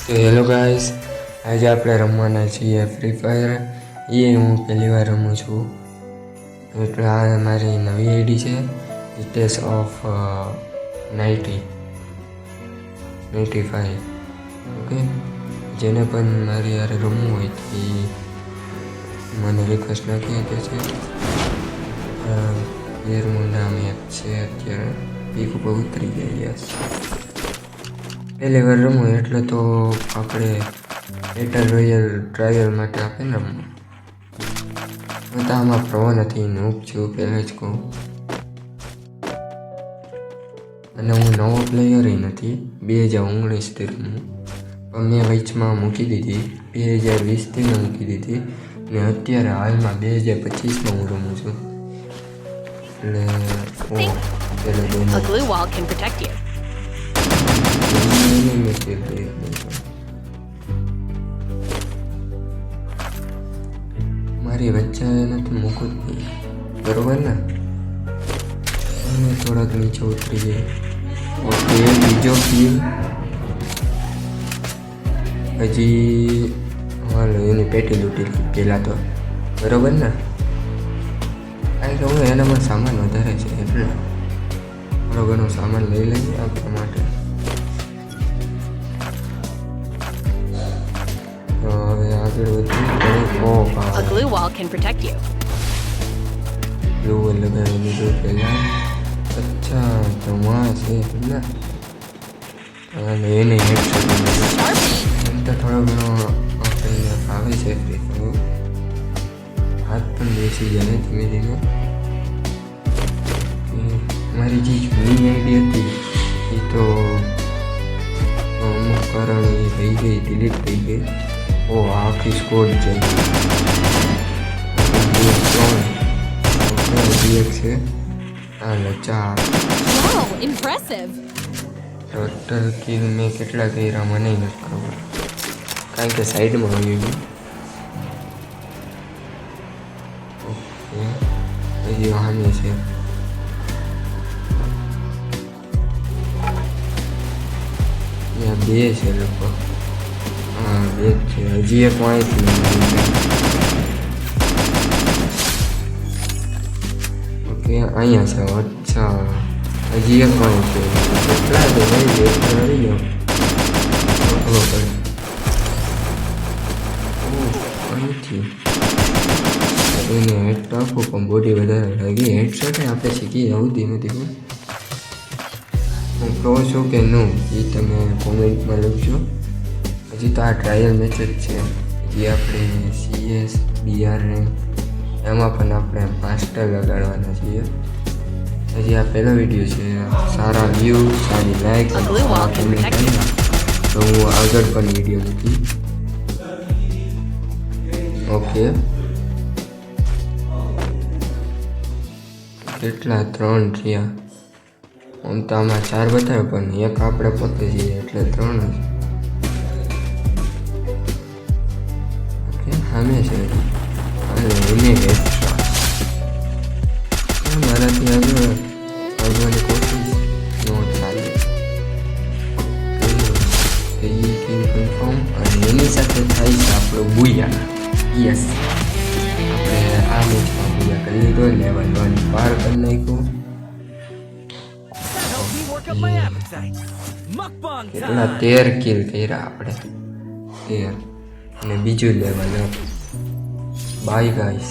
તો hello guys, આજે આપણે રમવાના છીએ ફ્રી ફાયર. એ હું પહેલી વાર રમું છું, એટલે આ મારી નવી આઈડી છે. Details of 95. ઓકે, જેને પણ મારી યારે રમવું હોય તો મને રિક્વેસ્ટ નાખી શકે છે. પ્લેયરનું નામ એક છે, અત્યારે પીક ઉપર ઉતરી ગયા. યસ, પહેલી વાર રમવું એટલે તો આપણે બેટલ રોયલ ટ્રાયલ માટે આપે ને રમવું. હું તો આમાં પ્રો નથી, નૂબ છું પહેલે જ કહું. અને હું નવો પ્લેયર નથી. 2019થી રમું, પણ મેં વચમાં મૂકી દીધી. 2020થી મેં મૂકી દીધી ને અત્યારે હાલમાં 2025માં હું રમું છું. એટલે A glue wall can protect you. મારી વચ્ચે નથી મૂકું જ નહીં, બરોબર ને? અને થોડાક નીચે ઉતરી જાય. ઓકે, બીજો કિલ હજી. હાલો, એની પેટી લૂંટી પેલા તો, બરોબર ને? કારણ કે હું એનામાં સામાન વધારે છે, એટલે થોડો ઘણો સામાન લઈ લઈએ આપણા માટે. તો હવે આગળ વધીએ. A glue wall can protect you. Glue wall લગાવી દીધું પહેલાં. અચ્છા, તો વાં છે ને, અને એને હેડશોટ એમ તો થોડો ઘણો આપણને ફાવે છે. હાથ પણ બેસી જાય ધીમે ધીમે. મારી જે જૂની આઈડી હતી એ તો અમુક કારણે એ થઈ ગઈ, ડિલીટ થઈ ગઈ. ઓ, આખી સ્કોડ જાય. એક છે હાલો 4. Wow, impressive. ટોટલ કિલ મેં કેટલા કર્યા મને નથી ખબર, કારણ કે સાઈડમાં આવી ગયું. ઓકે, હજી હાની છે. ત્યાં 2 છે લોકો. હા, 2 જ છે. હજી એક વાંચી. ઓકે, અહીંયા છે. અચ્છા, હજી એક પણ છે. કેટલા તો ભાઈ એક તો આવી ગયો. ખબર પડે. અહીંથી એને હેડ તો આપવું, પણ બોડી વધારે લાગી. હેડશોટ આપણે શીખી જવું ધીમે ધીમે. હું પ્રો છું કે નું એ તમે કોમેન્ટમાં લખજો. હજી તો આ ટ્રાયલ મેચ જ છે. હજી આપણે CS BR રેન્ક એમાં પણ આપણે 5 સ્ટાર લગાડવાના છીએ. હજી આ પહેલો વિડીયો છે. સારા વ્યૂ, સારી લાઈક અને સારા કોમેન્ટ કરી તો હું આગળ પણ વિડીયો મૂકી. ઓકે, કેટલા 3 થયા. આમ તો આમાં 4 બતાવે, પણ એક આપણે પોતે છીએ એટલે 3 જ. ઓકે, સામે છે અને એને મારાથી આગળની કોશિશ નો થાય. કન્ફર્મ, અને એની સાથે થાય છે આપણો બુયા. યસ, આપણે આ મેચમાં બુયા કરી લીધો. લેવલ 1 પાર કરી નાખ્યું. કેટલા 13 કિલ કર્યા આપણે, 13. અને બીજું લેવલ અપ. Bye guys.